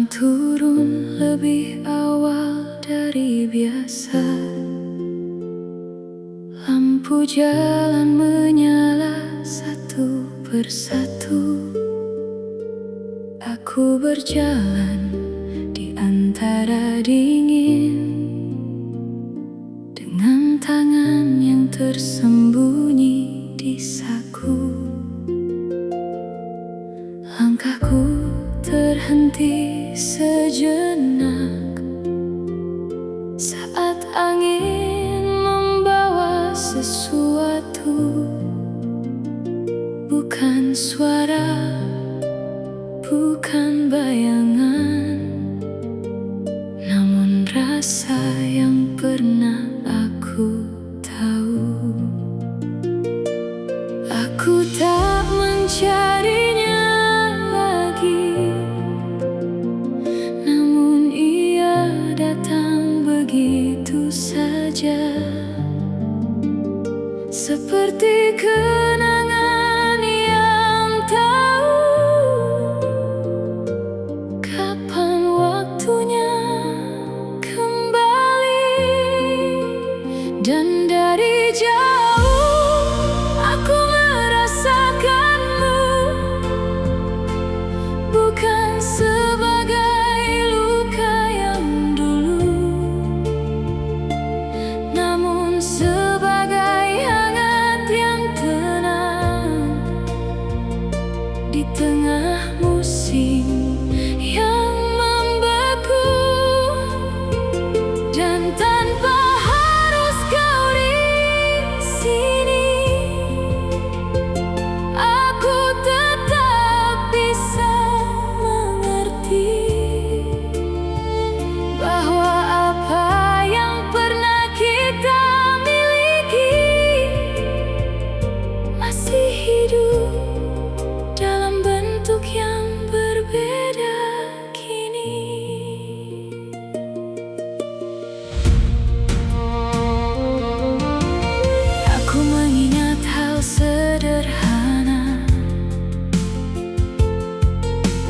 Malam turun lebih awal dari biasa. Lampu jalan menyala satu persatu. Aku berjalan di antara dingin, dengan tangan yang tersembunyi di saku. Langkahku terhenti sejenak saat angin membawa sesuatu. Bukan suara, bukan bayangan, namun rasa yang pernah aku tahu. Aku tak mencarinya lagi, namun ia datang begitu saja, seperti kenangan yang tahu kapan waktunya kembali. Dan dari jauh aku merasakanmu, bukan sebagai luka yang dulu, namun sebagai hangat yang tenang di tengah musim yang membeku. Dan tanpa harus kau di sini, aku tetap bisa mengerti bahwa apa yang pernah kita miliki masih hidup dalam bentuk yang berbeda kini. Aku mengingat hal sederhana,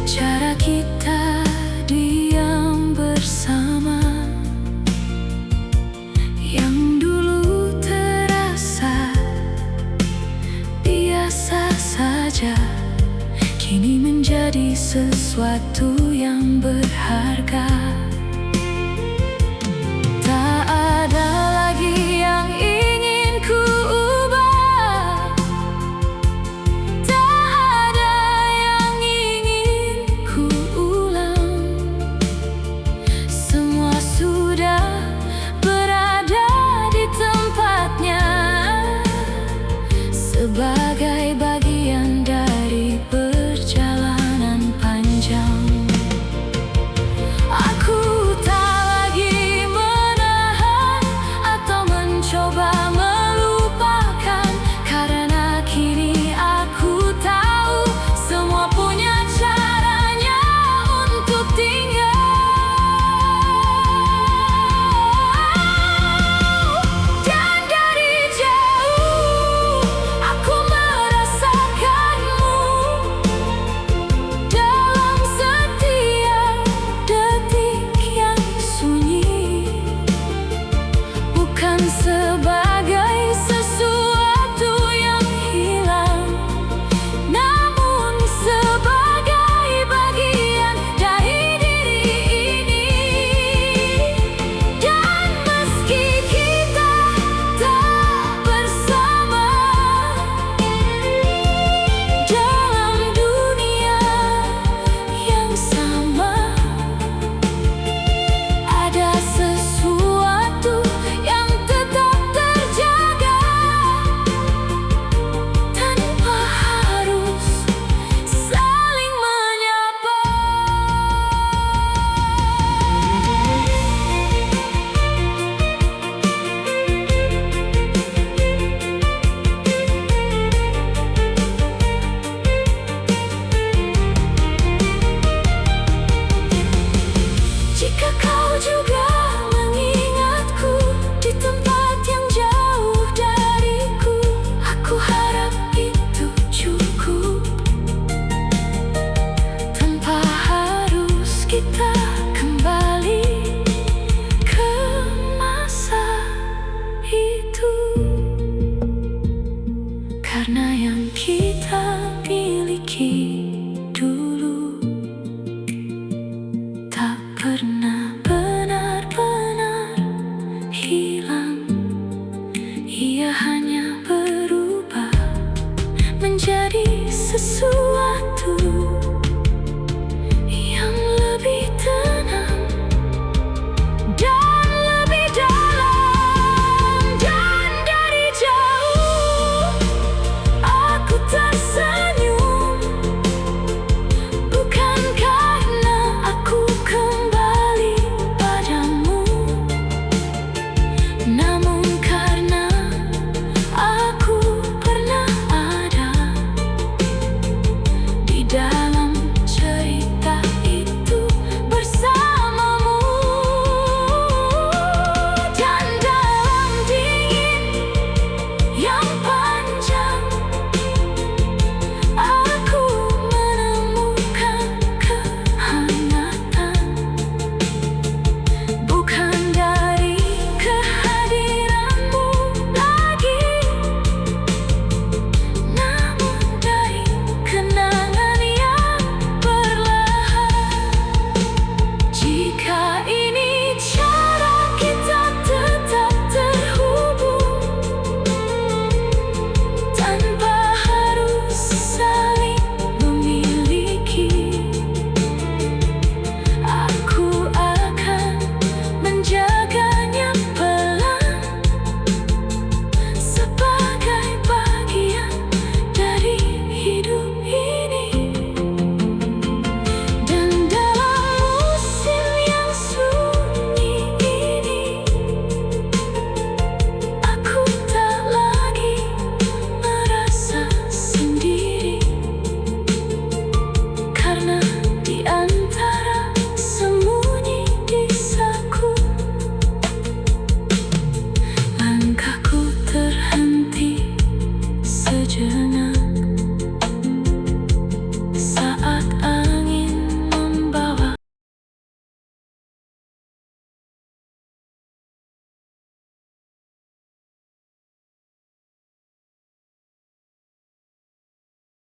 cara kita diam bersama, yang dulu terasa biasa saja, kini menjadi sesuatu yang berharga.